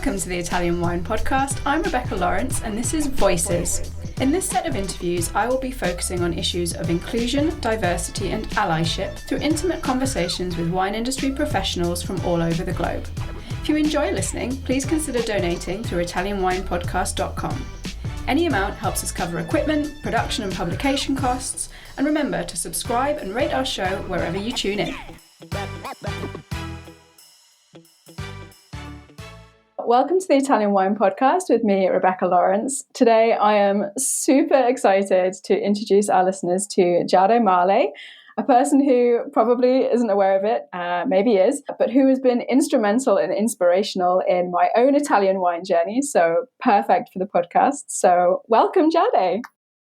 Welcome to the Italian Wine Podcast. I'm Rebecca Lawrence and this is Voices. In this set of interviews, I will be focusing on issues of inclusion, diversity and allyship through intimate conversations with wine industry professionals from all over the globe. If you enjoy listening, please consider donating through ItalianWinePodcast.com. Any amount helps us cover equipment, production and publication costs, and remember to subscribe and rate our show wherever you tune in. Welcome to the Italian Wine Podcast with me, Rebecca Lawrence. Today I am super excited to introduce our listeners to Jahde Marley, a person who probably isn't aware of it, maybe is, but who has been instrumental and inspirational in my own Italian wine journey, so perfect for the podcast. So welcome, Jahde.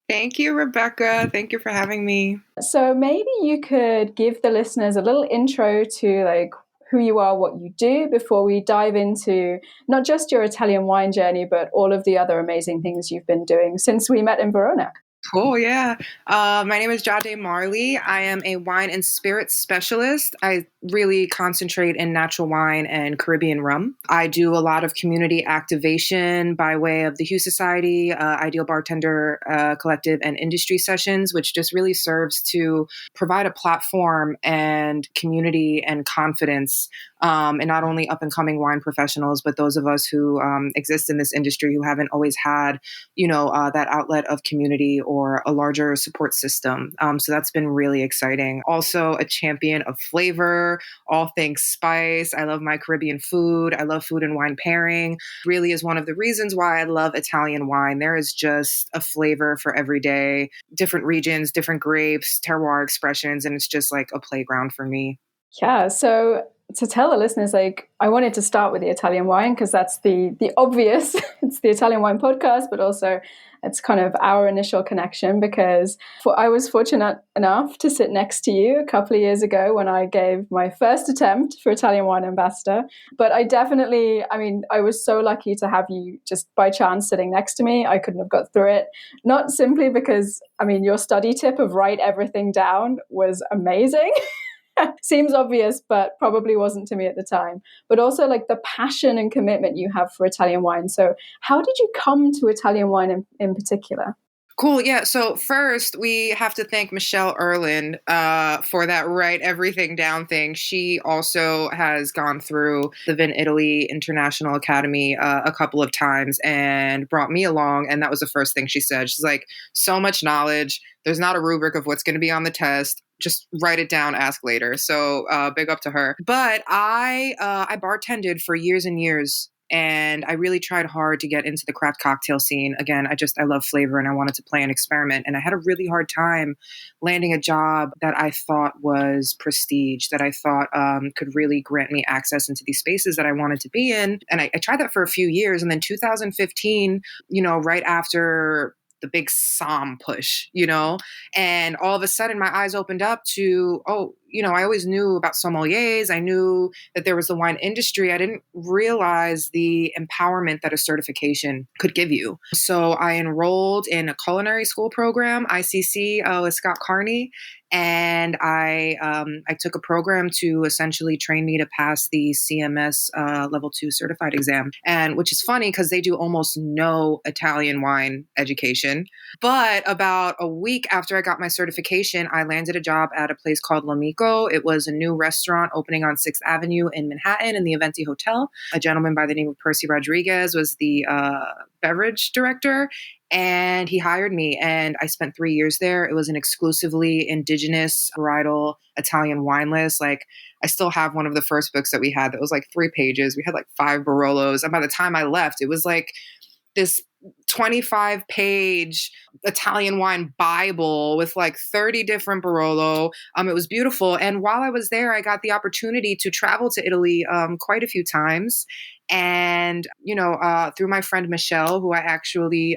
Thank you, Rebecca. Thank you for having me. So maybe you could give the listeners a little intro to who you are, what you do, before we dive into not just your Italian wine journey, but all of the other amazing things you've been doing since we met in Verona. Cool, yeah. My name is Jahde Marley. I am a wine and spirit specialist. I really concentrate in natural wine and Caribbean rum. I do a lot of community activation by way of the Hue Society, Ideal Bartender Collective, and industry sessions, which just really serves to provide a platform and community and confidence and not only up-and-coming wine professionals, but those of us who exist in this industry who haven't always had, that outlet of community or a larger support system. So that's been really exciting. Also a champion of flavor, all things spice. I love my Caribbean food. I love food and wine pairing. Really is one of the reasons why I love Italian wine. There is just a flavor for every day, different regions, different grapes, terroir expressions, and it's just like a playground for me. Yeah, so to tell the listeners, I wanted to start with the Italian wine because that's the obvious. It's the Italian Wine Podcast, but also it's kind of our initial connection because I was fortunate enough to sit next to you a couple of years ago when I gave my first attempt for Italian Wine Ambassador. But I was so lucky to have you just by chance sitting next to me. I couldn't have got through it, not simply because, your study tip of write everything down was amazing. Seems obvious, but probably wasn't to me at the time. But also the passion and commitment you have for Italian wine. So how did you come to Italian wine in particular? Cool. Yeah. So first, we have to thank Michelle Erland for that write everything down thing. She also has gone through the Vin Italy International Academy a couple of times and brought me along. And that was the first thing she said. She's like, so much knowledge. There's not a rubric of what's going to be on the test. Just write it down, ask later. So big up to her. But I bartended for years and years. And I really tried hard to get into the craft cocktail scene. Again, I love flavor and I wanted to play and experiment. And I had a really hard time landing a job that I thought was prestige, that I thought could really grant me access into these spaces that I wanted to be in. And I tried that for a few years. And then 2015, right after the big Somm push, and all of a sudden my eyes opened up to, I always knew about sommeliers. I knew that there was the wine industry. I didn't realize the empowerment that a certification could give you. So I enrolled in a culinary school program, ICC, with Scott Carney. And I took a program to essentially train me to pass the CMS level 2 certified exam. And which is funny because they do almost no Italian wine education. But about a week after I got my certification, I landed a job at a place called L'Amico. It was a new restaurant opening on 6th Avenue in Manhattan in the Aventi Hotel. A gentleman by the name of Percy Rodriguez was the beverage director. And he hired me and I spent 3 years there. It was an exclusively indigenous varietal Italian wine list. I still have one of the first books that we had that was 3 pages. We had 5 Barolos. And by the time I left, it was this 25-page Italian wine Bible with 30 different Barolo. It was beautiful. And while I was there, I got the opportunity to travel to Italy quite a few times. And, through my friend Michelle, who I actually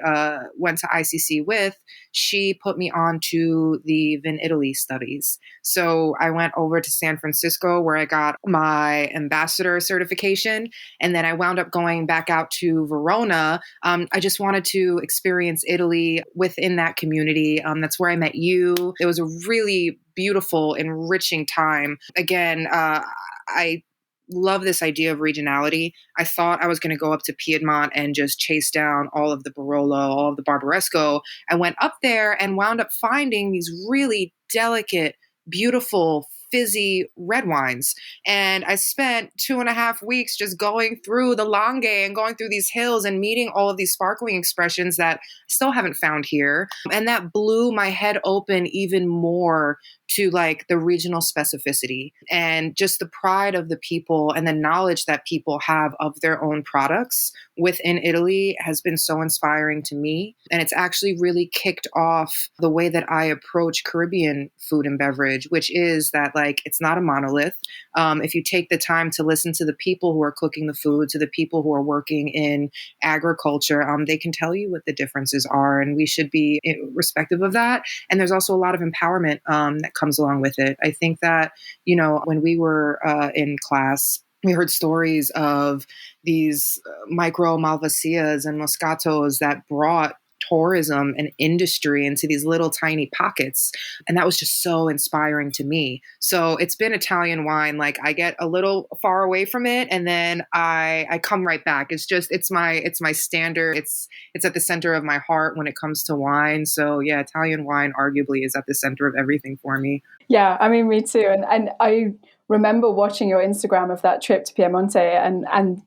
went to ICC with, she put me on to the Vin Italy studies. So I went over to San Francisco where I got my ambassador certification. And then I wound up going back out to Verona. I just wanted to experience Italy within that community. That's where I met you. It was a really beautiful, enriching time. Again, I love this idea of regionality. I thought I was going to go up to Piedmont and just chase down all of the Barolo, all of the Barbaresco. I went up there and wound up finding these really delicate, beautiful, fizzy red wines. And I spent 2.5 weeks just going through the Lange and going through these hills and meeting all of these sparkling expressions that I still haven't found here. And that blew my head open even more to like the regional specificity and just the pride of the people and the knowledge that people have of their own products within Italy has been so inspiring to me. And it's actually really kicked off the way that I approach Caribbean food and beverage, which is that like it's not a monolith. If you take the time to listen to the people who are cooking the food, to the people who are working in agriculture, they can tell you what the differences are, and we should be respective of that. And there's also a lot of empowerment that comes along with it. I think that, you know, when we were in class, we heard stories of these micro Malvasias and Moscatos that brought tourism and industry into these little tiny pockets. And that was just so inspiring to me. So it's been Italian wine. Like I get a little far away from it and then I come right back. It's my standard. It's at the center of my heart when it comes to wine. So yeah, Italian wine arguably is at the center of everything for me. Yeah, I mean, me too. And I remember watching your Instagram of that trip to Piemonte and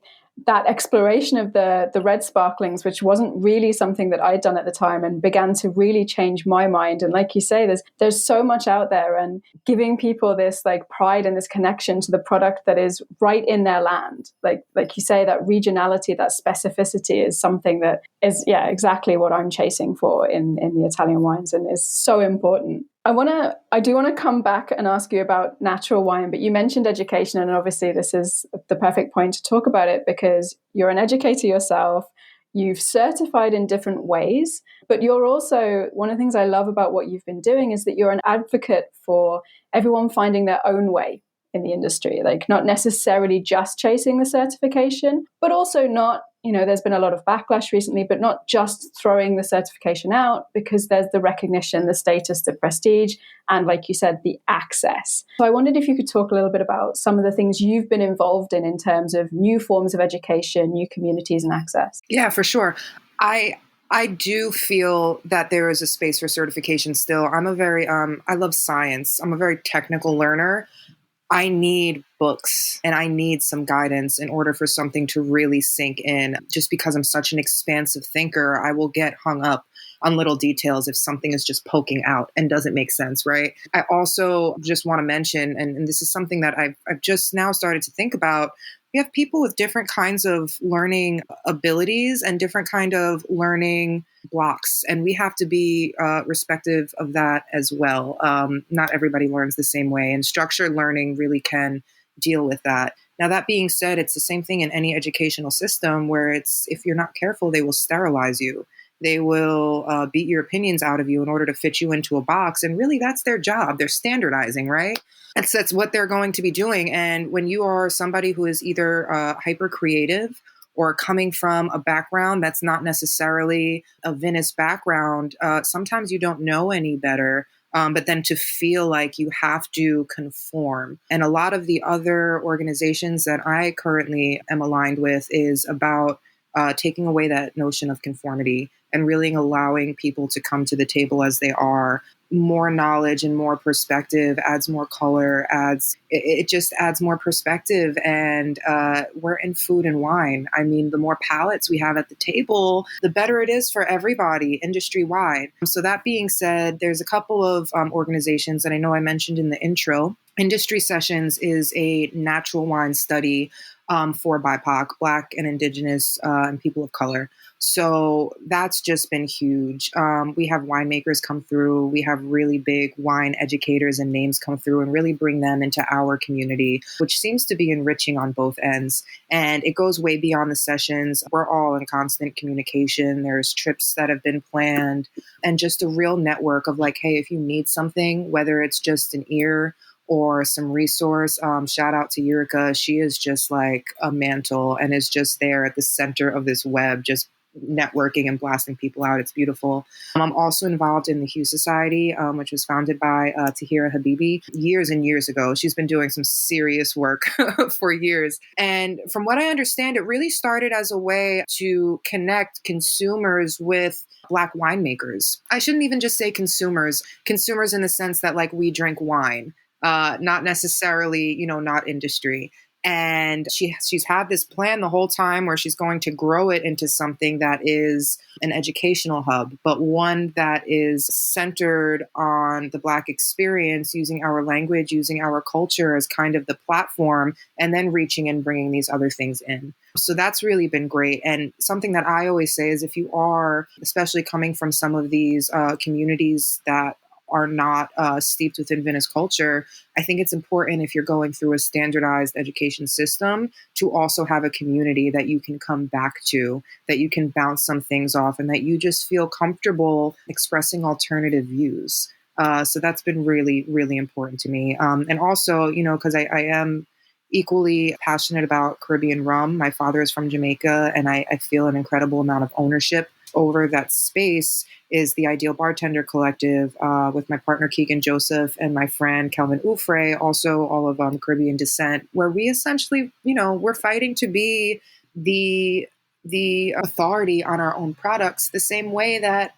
that exploration of the red sparklings, which wasn't really something that I'd done at the time, and began to really change my mind. And like you say, there's so much out there, and giving people this like pride and this connection to the product that is right in their land. Like you say, that regionality, that specificity is something that is, yeah, exactly what I'm chasing for in the Italian wines, and is so important. I do want to come back and ask you about natural wine, but you mentioned education, and obviously this is the perfect point to talk about it because you're an educator yourself. You've certified in different ways, but you're also, one of the things I love about what you've been doing is that you're an advocate for everyone finding their own way in the industry, like not necessarily just chasing the certification, but also not, you know, there's been a lot of backlash recently, but not just throwing the certification out, because there's the recognition, the status, the prestige, and like you said, the access. So I wondered if you could talk a little bit about some of the things you've been involved in terms of new forms of education, new communities and access. Yeah, for sure. I do feel that there is a space for certification still. I'm a very, I love science. I'm a very technical learner. I need books and I need some guidance in order for something to really sink in. Just because I'm such an expansive thinker, I will get hung up on little details if something is just poking out and doesn't make sense, right? I also just want to mention, and this is something that I've just now started to think about, we have people with different kinds of learning abilities and different kind of learning blocks. And we have to be respective of that as well. Not everybody learns the same way, and structured learning really can deal with that. Now, that being said, it's the same thing in any educational system where if you're not careful, they will sterilize you. They will beat your opinions out of you in order to fit you into a box. And really, that's their job. They're standardizing, right? That's what they're going to be doing. And when you are somebody who is either hyper creative or coming from a background that's not necessarily a Venice background, sometimes you don't know any better. But then to feel like you have to conform. And a lot of the other organizations that I currently am aligned with is about taking away that notion of conformity and really allowing people to come to the table as they are. More knowledge and more perspective adds more color, it just adds more perspective. And we're in food and wine. I mean, the more palettes we have at the table, the better it is for everybody industry wide. So that being said, there's a couple of organizations that I know I mentioned in the intro. Industry Sessions is a natural wine study for BIPOC, Black and Indigenous and people of color. So that's just been huge. We have winemakers come through. We have really big wine educators and names come through and really bring them into our community, which seems to be enriching on both ends. And it goes way beyond the sessions. We're all in constant communication. There's trips that have been planned and just a real network of like, hey, if you need something, whether it's just an ear or some resource, shout out to Eureka. She is just like a mantle and is just there at the center of this web, just networking and blasting people out. It's beautiful. I'm also involved in the Hue Society, which was founded by Tahira Habibi years and years ago. She's been doing some serious work for years. And from what I understand, it really started as a way to connect consumers with Black winemakers. I shouldn't even just say consumers in the sense that like we drink wine, not necessarily, not industry. And she's had this plan the whole time where she's going to grow it into something that is an educational hub, but one that is centered on the Black experience, using our language, using our culture as kind of the platform, and then reaching and bringing these other things in. So that's really been great. And something that I always say is if you are, especially coming from some of these communities that are not steeped within Venice culture, I think it's important if you're going through a standardized education system to also have a community that you can come back to, that you can bounce some things off, and that you just feel comfortable expressing alternative views. So that's been really, really important to me. And also, because I am equally passionate about Caribbean rum. My father is from Jamaica, and I feel an incredible amount of ownership over that space, is the Ideal Bartender Collective with my partner Keegan Joseph and my friend Calvin Ufre, also all of Caribbean descent, where we essentially, we're fighting to be the authority on our own products, the same way that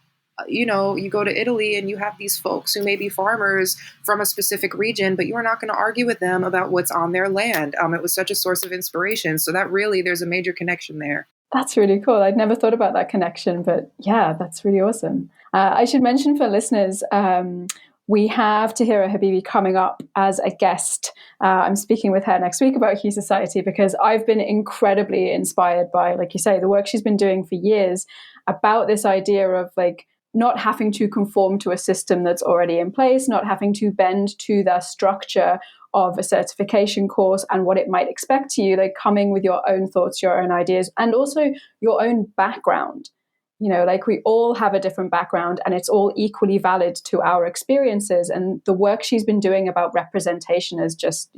you go to Italy and you have these folks who may be farmers from a specific region, but you're not going to argue with them about what's on their land. It was such a source of inspiration. So that really, there's a major connection there. That's really cool. I'd never thought about that connection, but yeah, that's really awesome. I should mention for listeners, we have Tahira Habibi coming up as a guest. I'm speaking with her next week about Hue Society because I've been incredibly inspired by, like you say, the work she's been doing for years about this idea of like not having to conform to a system that's already in place, not having to bend to the structure of a certification course and what it might expect to you, like coming with your own thoughts, your own ideas, and also your own background. Like we all have a different background and it's all equally valid to our experiences. And the work she's been doing about representation is just,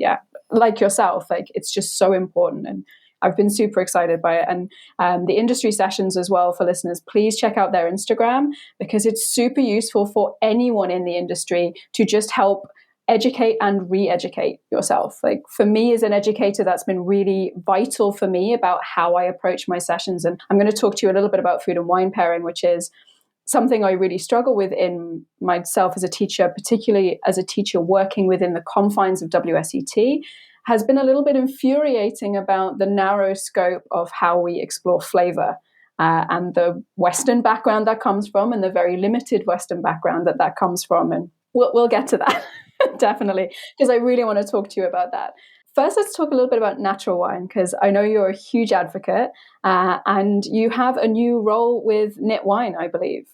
like yourself, like it's just so important. And I've been super excited by it. And the industry sessions as well, for listeners, please check out their Instagram because it's super useful for anyone in the industry to just help educate and re-educate yourself. Like for me as an educator, that's been really vital for me about how I approach my sessions. And I'm going to talk to you a little bit about food and wine pairing, which is something I really struggle with in myself as a teacher, particularly as a teacher working within the confines of WSET, has been a little bit infuriating about the narrow scope of how we explore flavor and the Western background that comes from and the very limited Western background that comes from. And we'll get to that. Definitely, because I really want to talk to you about that. First, let's talk a little bit about natural wine, because I know you're a huge advocate and you have a new role with Knit Wine, I believe.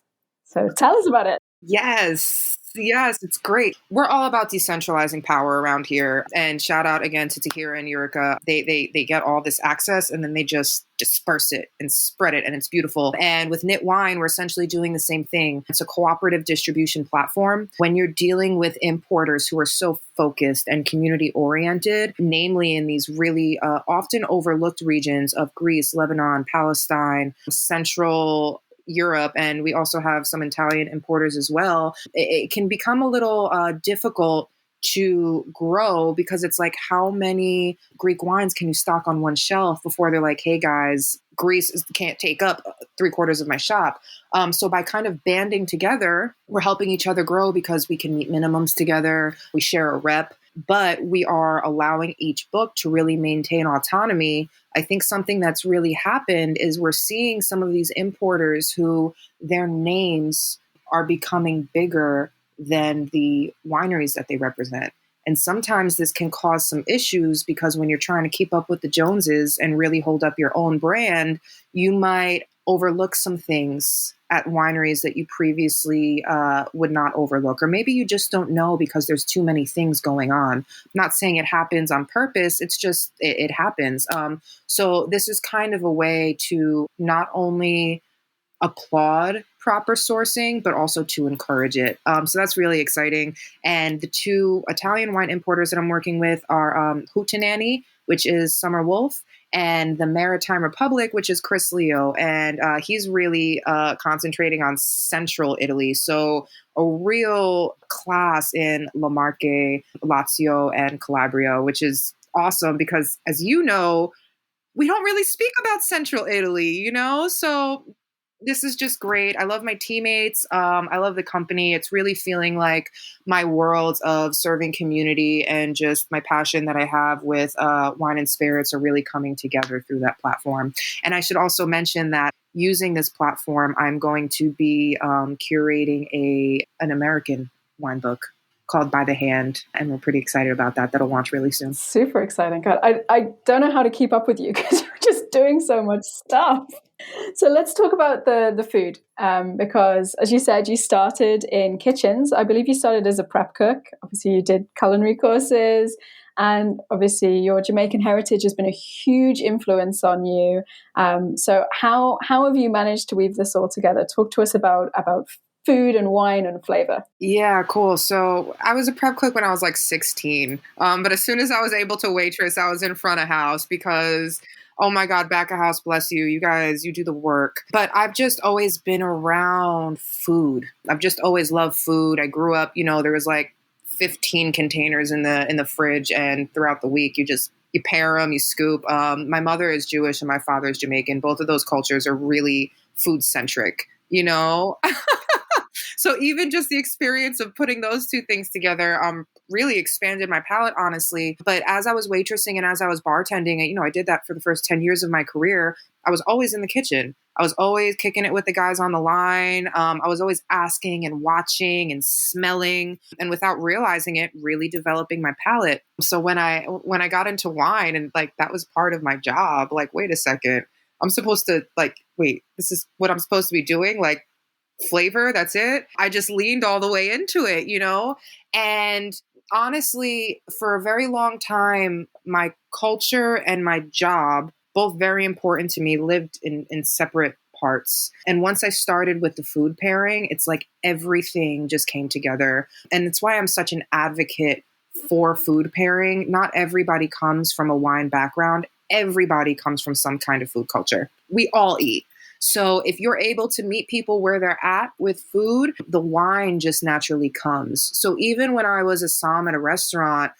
So tell us about it. Yes, it's great. We're all about decentralizing power around here. And shout out again to Tahira and Eureka. They get all this access and then they just disperse it and spread it, and it's beautiful. And with Knit Wine, we're essentially doing the same thing. It's a cooperative distribution platform. When you're dealing with importers who are so focused and community oriented, namely in these really often overlooked regions of Greece, Lebanon, Palestine, Central Europe, and we also have some Italian importers as well, it can become a little difficult to grow because it's like, how many Greek wines can you stock on one shelf before they're like, hey guys, Greece can't take up 3/4 of my shop. So by kind of banding together, we're helping each other grow because we can meet minimums together, we share a rep, but we are allowing each book to really maintain autonomy. I think something that's really happened is we're seeing some of these importers who their names are becoming bigger than the wineries that they represent. And sometimes this can cause some issues because when you're trying to keep up with the Joneses and really hold up your own brand, you might overlook some things at wineries that you previously would not overlook. Or maybe you just don't know because there's too many things going on. I'm not saying it happens on purpose. It's just, it happens. So this is kind of a way to not only applaud proper sourcing, but also to encourage it. So that's really exciting. And the two Italian wine importers that I'm working with are Hootannany, which is Summer Wolf, and the Maritime Republic, which is Chris Leo. And he's really concentrating on central Italy. So a real class in La Marche, Lazio, and Calabria, which is awesome because, as you know, we don't really speak about central Italy, So this is just great. I love my teammates. I love the company. It's really feeling like my worlds of serving community and just my passion that I have with wine and spirits are really coming together through that platform. And I should also mention that using this platform, I'm going to be curating an American wine book called By the Hand, and we're pretty excited about that. That'll launch really soon. Super exciting. God, I don't know how to keep up with you because you're just doing so much stuff. So let's talk about the food, because as you said, you started in kitchens. I believe you started as a prep cook. Obviously, you did culinary courses, and obviously your Jamaican heritage has been a huge influence on you. So how have you managed to weave this all together? Talk to us about food and wine and flavor. Yeah, cool. So I was a prep cook when I was like 16. But as soon as I was able to waitress, I was in front of house because, oh my God, back of house, bless you. You guys, you do the work. But I've just always been around food. I've just always loved food. I grew up, there was like 15 containers in the fridge, and throughout the week, you pair them, you scoop. My mother is Jewish and my father is Jamaican. Both of those cultures are really food centric, So even just the experience of putting those two things together really expanded my palate, honestly. But as I was waitressing and as I was bartending, I did that for the first 10 years of my career. I was always in the kitchen. I was always kicking it with the guys on the line. I was always asking and watching and smelling, and without realizing it, really developing my palate. So when I got into wine and like that was part of my job, like, wait a second, I'm supposed to this is what I'm supposed to be doing? Like, flavor, that's it. I just leaned all the way into it, And honestly, for a very long time, my culture and my job, both very important to me, lived in separate parts. And once I started with the food pairing, it's like everything just came together. And it's why I'm such an advocate for food pairing. Not everybody comes from a wine background. Everybody comes from some kind of food culture. We all eat. So if you're able to meet people where they're at with food, the wine just naturally comes. So even when I was a som at a restaurant,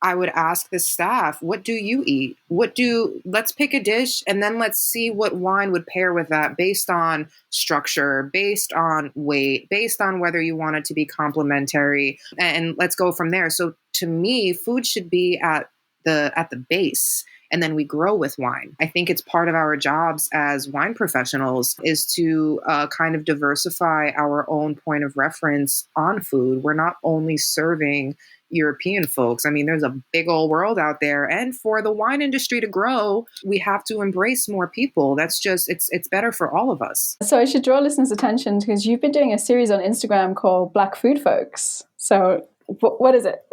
I would ask the staff, what do you eat? Let's pick a dish and then let's see what wine would pair with that based on structure, based on weight, based on whether you want it to be complementary, and let's go from there. So to me, food should be at the base. And then we grow with wine. I think it's part of our jobs as wine professionals is to kind of diversify our own point of reference on food. We're not only serving European folks. I mean, there's a big old world out there. And for the wine industry to grow, we have to embrace more people. That's just, it's better for all of us. So I should draw listeners' attention because you've been doing a series on Instagram called Black Food Folks. So what is it?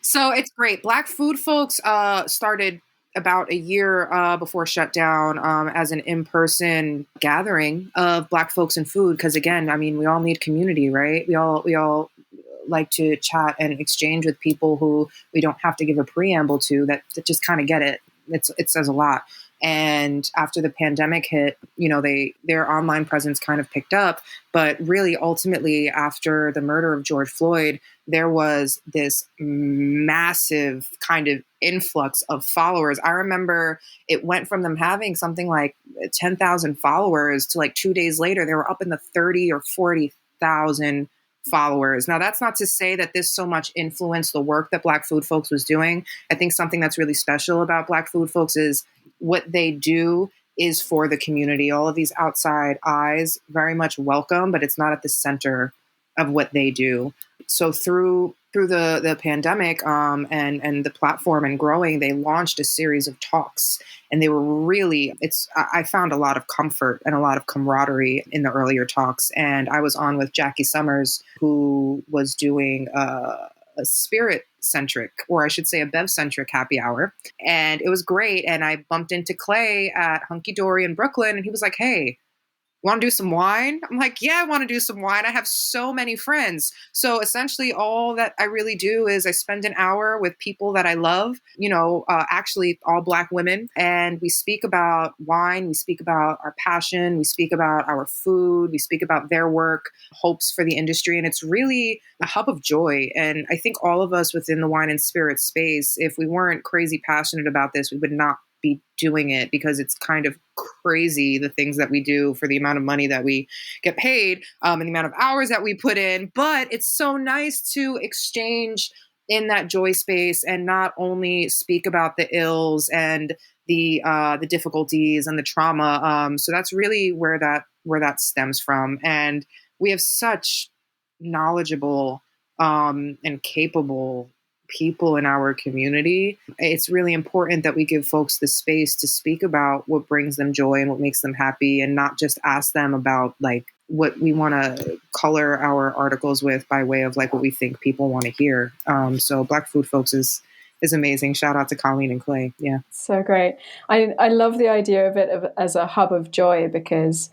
So it's great. Black Food Folks started about a year before shutdown as an in-person gathering of Black folks and food. Because again, I mean, we all need community, right? We all like to chat and exchange with people who we don't have to give a preamble to that just kind of get it. It says a lot. And after the pandemic hit, their online presence kind of picked up. But really, ultimately, after the murder of George Floyd, there was this massive kind of influx of followers. I remember it went from them having something like 10,000 followers to like 2 days later, they were up in the 30 or 40,000 followers. Now, that's not to say that this so much influenced the work that Black Food Folks was doing. I think something that's really special about Black Food Folks is what they do is for the community. All of these outside eyes, very much welcome, but it's not at the center of what they do. So through the pandemic and the platform and growing, they launched a series of talks, and they were really, I found a lot of comfort and a lot of camaraderie in the earlier talks. And I was on with Jackie Summers, who was doing a spirit-centric, or I should say a bev-centric happy hour. And it was great. And I bumped into Clay at Hunky Dory in Brooklyn, and he was like, hey, Want to do some wine? I'm like, yeah, I want to do some wine. I have so many friends. So essentially all that I really do is I spend an hour with people that I love, actually all Black women. And we speak about wine. We speak about our passion. We speak about our food. We speak about their work, hopes for the industry. And it's really a hub of joy. And I think all of us within the wine and spirit space, if we weren't crazy passionate about this, we would not be doing it, because it's kind of crazy the things that we do for the amount of money that we get paid, and the amount of hours that we put in. But it's so nice to exchange in that joy space and not only speak about the ills and the difficulties and the trauma. So that's really where that stems from. And we have such knowledgeable and capable people in our community. It's really important that we give folks the space to speak about what brings them joy and what makes them happy, and not just ask them about like what we want to color our articles with by way of like what we think people want to hear. So Black Food Folks is amazing. Shout out to Colleen and Clay. Yeah. So great. I love the idea of it as a hub of joy, because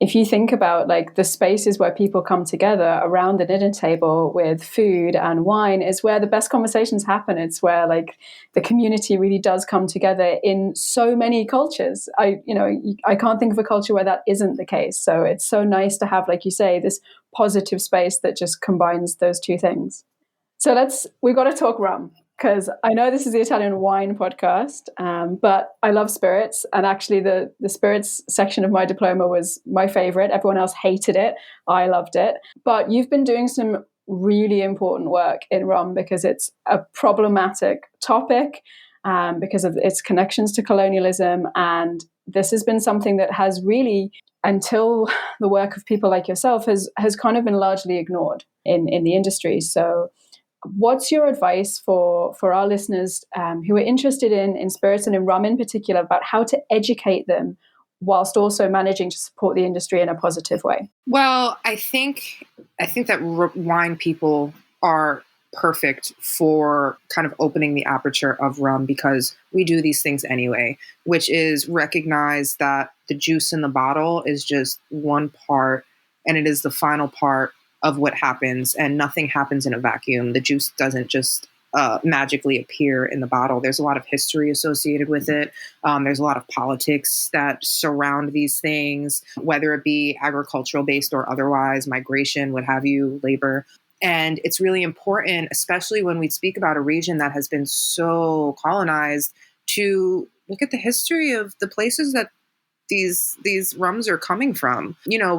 if you think about like the spaces where people come together around the dinner table with food and wine is where the best conversations happen. It's where like the community really does come together in so many cultures. I can't think of a culture where that isn't the case. So it's so nice to have, like you say, this positive space that just combines those two things. So we've got to talk rum, because I know this is the Italian wine podcast, but I love spirits. And actually the spirits section of my diploma was my favorite. Everyone else hated it. I loved it. But you've been doing some really important work in rum, because it's a problematic topic, because of its connections to colonialism. And this has been something that has really, until the work of people like yourself, has kind of been largely ignored in the industry. So what's your advice for our listeners who are interested in spirits and in rum in particular, about how to educate them whilst also managing to support the industry in a positive way? Well, I think that wine people are perfect for kind of opening the aperture of rum, because we do these things anyway, which is recognize that the juice in the bottle is just one part, and it is the final part of what happens, and nothing happens in a vacuum. The juice doesn't just magically appear in the bottle. There's a lot of history associated with it. There's a lot of politics that surround these things, whether it be agricultural based or otherwise, migration, what have you, labor. And it's really important, especially when we speak about a region that has been so colonized, to look at the history of the places that these rums are coming from. We know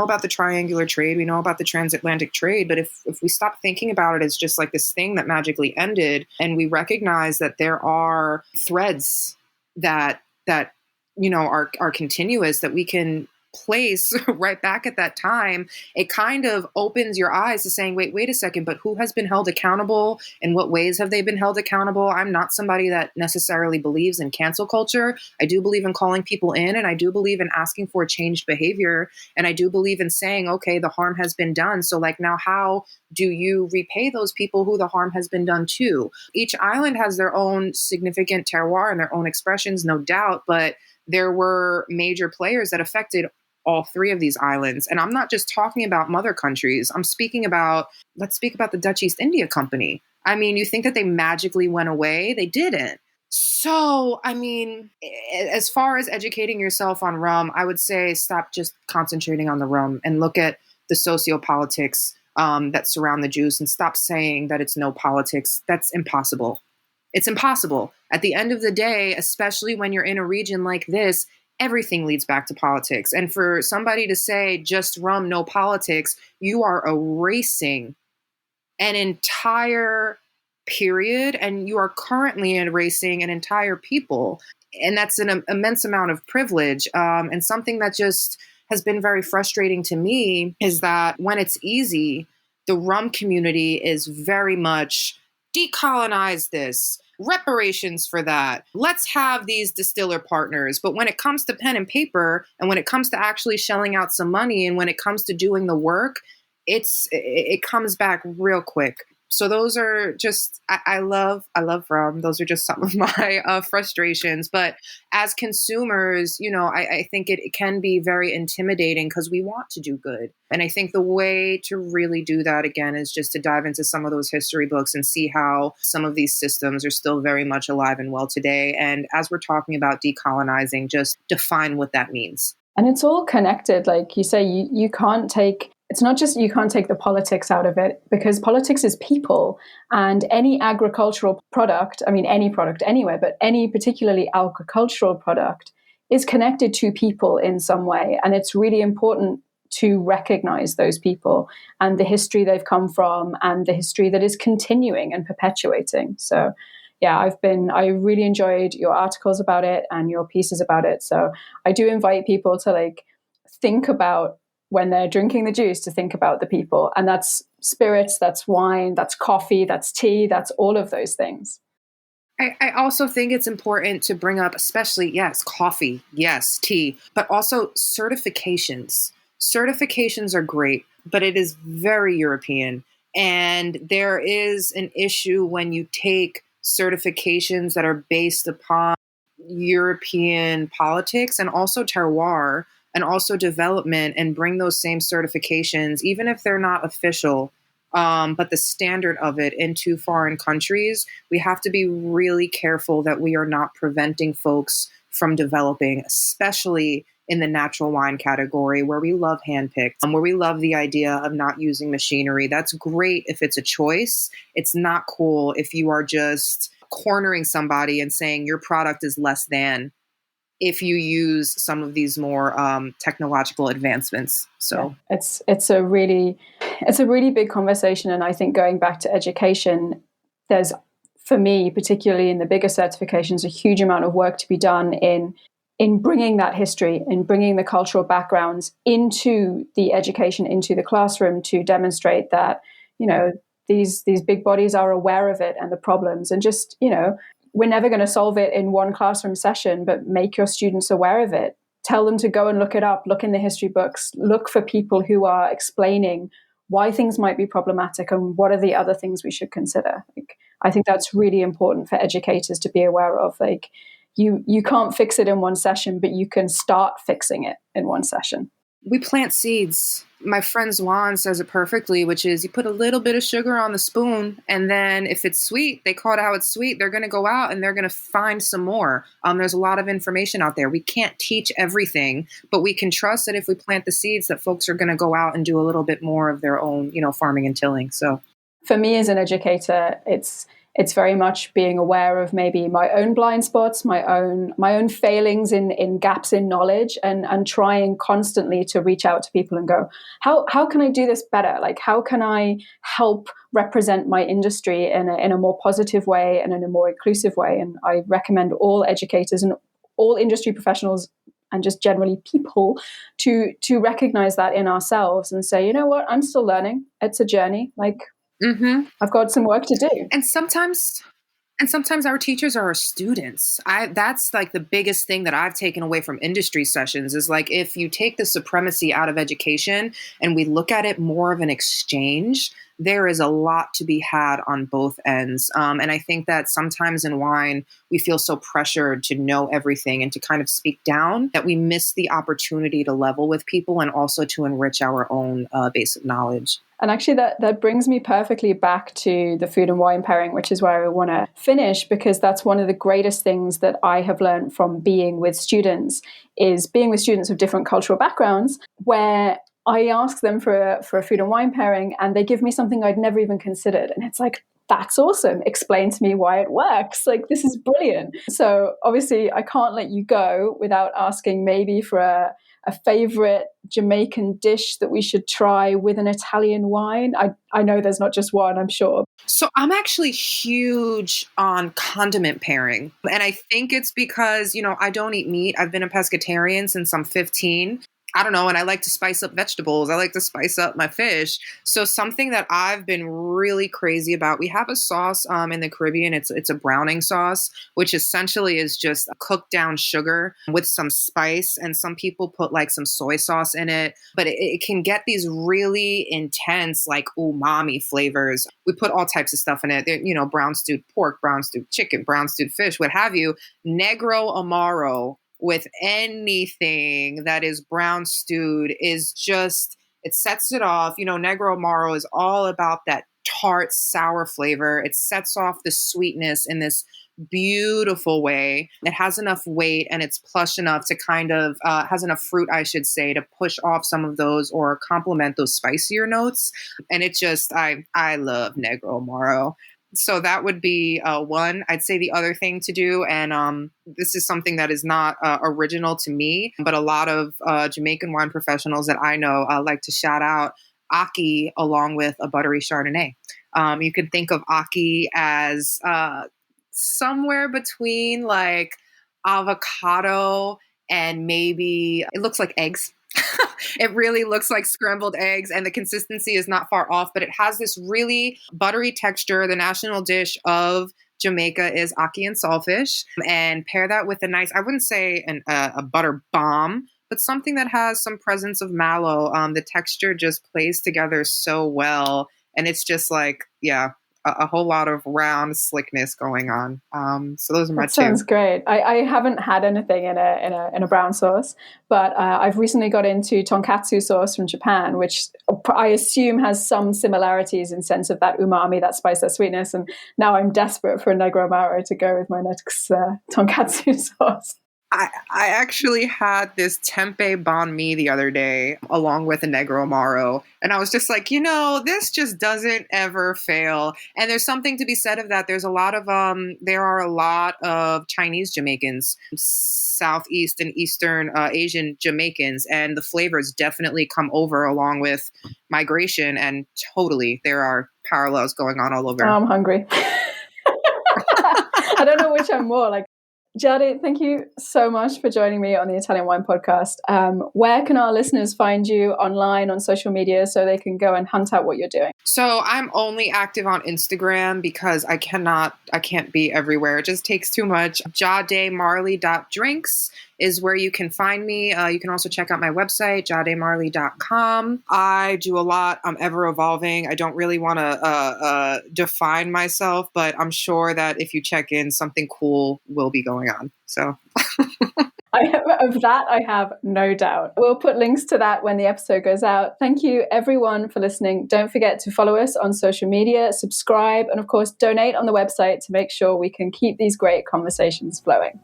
about the triangular trade, we know about the transatlantic trade, but if we stop thinking about it as just like this thing that magically ended, and we recognize that there are threads that are continuous, that we can place right back at that time, it kind of opens your eyes to saying, wait a second, but who has been held accountable? In what ways have they been held accountable? I'm not somebody that necessarily believes in cancel culture. I do believe in calling people in, and I do believe in asking for changed behavior. And I do believe in saying, okay, the harm has been done. So like, now how do you repay those people who the harm has been done to? Each island has their own significant terroir and their own expressions, no doubt, but there were major players that affected all three of these islands. And I'm not just talking about mother countries. Let's speak about the Dutch East India Company. I mean, you think that they magically went away? They didn't. So, I mean, as far as educating yourself on rum, I would say stop just concentrating on the rum and look at the sociopolitics that surround the juice, and stop saying that it's no politics. That's impossible. It's impossible. At the end of the day, especially when you're in a region like this, everything leads back to politics. And for somebody to say just rum, no politics, you are erasing an entire period, and you are currently erasing an entire people. And that's an immense amount of privilege. And something that just has been very frustrating to me is that when it's easy, the rum community is very much decolonize this, reparations for that. Let's have these distiller partners. But when it comes to pen and paper, and when it comes to actually shelling out some money, and when it comes to doing the work, it comes back real quick. So those are just, I love rum. Those are just some of my frustrations. But as consumers, I think it can be very intimidating because we want to do good. And I think the way to really do that, again, is just to dive into some of those history books and see how some of these systems are still very much alive and well today. And as we're talking about decolonizing, just define what that means. And it's all connected. Like you say, you can't take, it's not just you can't take the politics out of it, because politics is people, and any agricultural product, I mean, any product anyway, but any particularly agricultural product is connected to people in some way. And it's really important to recognize those people and the history they've come from and the history that is continuing and perpetuating. So yeah, I really enjoyed your articles about it and your pieces about it. So I do invite people to like think about, when they're drinking the juice, to think about the people. And that's spirits, that's wine, that's coffee, that's tea, that's all of those things. I also think it's important to bring up, especially, yes, coffee, yes, tea, but also certifications. Certifications are great, but it is very European. And there is an issue when you take certifications that are based upon European politics and also terroir and also development, and bring those same certifications, even if they're not official, but the standard of it, into foreign countries. We have to be really careful that we are not preventing folks from developing, especially in the natural wine category, where we love handpicked, where we love the idea of not using machinery. That's great if it's a choice. It's not cool if you are just cornering somebody and saying your product is less than if you use some of these more technological advancements. So yeah, it's a really big conversation. And I think going back to education, there's, for me, particularly in the bigger certifications, a huge amount of work to be done in bringing that history, in bringing the cultural backgrounds into the education, into the classroom, to demonstrate that, these big bodies are aware of it and the problems. And just, we're never going to solve it in one classroom session, but make your students aware of it. Tell them to go and look it up, look in the history books, look for people who are explaining why things might be problematic and what are the other things we should consider. Like, I think that's really important for educators to be aware of. Like, you can't fix it in one session, but you can start fixing it in one session. We plant seeds. My friend Juan says it perfectly, which is you put a little bit of sugar on the spoon, and then if it's sweet, they call it how it's sweet. They're going to go out and they're going to find some more. There's a lot of information out there. We can't teach everything, but we can trust that if we plant the seeds, that folks are going to go out and do a little bit more of their own, farming and tilling. So for me as an educator, it's very much being aware of maybe my own blind spots, my own failings in gaps in knowledge, and trying constantly to reach out to people and go, how can I do this better? Like, how can I help represent my industry in a more positive way and in a more inclusive way? And I recommend all educators and all industry professionals and just generally people to recognize that in ourselves and say, you know what, I'm still learning. It's a journey. Like, I've got some work to do. And sometimes our teachers are our students. That's like the biggest thing that I've taken away from industry sessions is like, if you take the supremacy out of education and we look at it more of an exchange, there is a lot to be had on both ends. And I think that sometimes in wine, we feel so pressured to know everything and to kind of speak down that we miss the opportunity to level with people and also to enrich our own base of knowledge. And actually that brings me perfectly back to the food and wine pairing, which is where I want to finish, because that's one of the greatest things that I have learned from being with students, is being with students of different cultural backgrounds, where I ask them for a food and wine pairing and they give me something I'd never even considered. And it's like, that's awesome. Explain to me why it works. Like, this is brilliant. So obviously I can't let you go without asking maybe for a favorite Jamaican dish that we should try with an Italian wine. I know there's not just one, I'm sure. So I'm actually huge on condiment pairing. And I think it's because, I don't eat meat. I've been a pescatarian since I'm 15. I don't know, and I like to spice up vegetables. I like to spice up my fish. So something that I've been really crazy about, we have a sauce in the Caribbean. It's a browning sauce, which essentially is just cooked down sugar with some spice. And some people put like some soy sauce in it, but it can get these really intense like umami flavors. We put all types of stuff in it. You know, brown stewed pork, brown stewed chicken, brown stewed fish, what have you. Negro Amaro with anything that is brown stewed is just, it sets it off. You know, Negro Amaro is all about that tart, sour flavor. It sets off the sweetness in this beautiful way. It has enough weight and it's plush enough to kind of, has enough fruit, I should say, to push off some of those or complement those spicier notes. And it just, I love Negro Amaro. So that would be one. I'd say the other thing to do, and this is something that is not original to me, but a lot of Jamaican wine professionals that I know like to shout out Aki along with a buttery Chardonnay. You can think of Aki as somewhere between like avocado and maybe, it looks like eggs. It really looks like scrambled eggs, and the consistency is not far off, but it has this really buttery texture. The national dish of Jamaica is ackee and saltfish, and pair that with a nice, I wouldn't say a butter bomb, but something that has some presence of mallow. The texture just plays together so well, and it's just like, yeah, a whole lot of round slickness going on. So those are my two. Sounds great. I haven't had anything in a brown sauce, but I've recently got into tonkatsu sauce from Japan, which I assume has some similarities in sense of that umami, that spice, that sweetness. And now I'm desperate for a Negro Amaro to go with my next tonkatsu sauce. I actually had this tempeh banh mi the other day along with a Negro Amaro. And I was just like, you know, this just doesn't ever fail. And there's something to be said of that. There are a lot of Chinese Jamaicans, Southeast and Eastern Asian Jamaicans, and the flavors definitely come over along with migration. And totally, there are parallels going on all over. Oh, I'm hungry. I don't know which I'm more like. Jahde, thank you so much for joining me on the Italian Wine Podcast. Where can our listeners find you online on social media so they can go and hunt out what you're doing? So I'm only active on Instagram because I can't be everywhere. It just takes too much. JahdeMarley.drinks is where you can find me. You can also check out my website, JahdeMarley.com. I do a lot. I'm ever evolving. I don't really want to define myself, but I'm sure that if you check in, something cool will be going on. So I have no doubt. We'll put links to that when the episode goes out. Thank you everyone for listening. Don't forget to follow us on social media, subscribe, and of course donate on the website to make sure we can keep these great conversations flowing.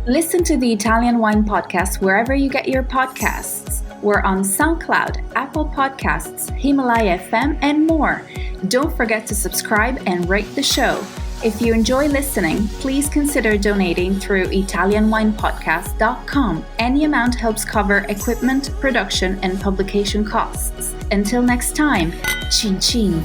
Listen to the Italian Wine Podcast wherever you get your podcasts. We're on SoundCloud, Apple Podcasts, Himalaya FM, and more. Don't forget to subscribe and rate the show. If you enjoy listening, please consider donating through ItalianWinePodcast.com. Any amount helps cover equipment, production, and publication costs. Until next time, Cin Cin.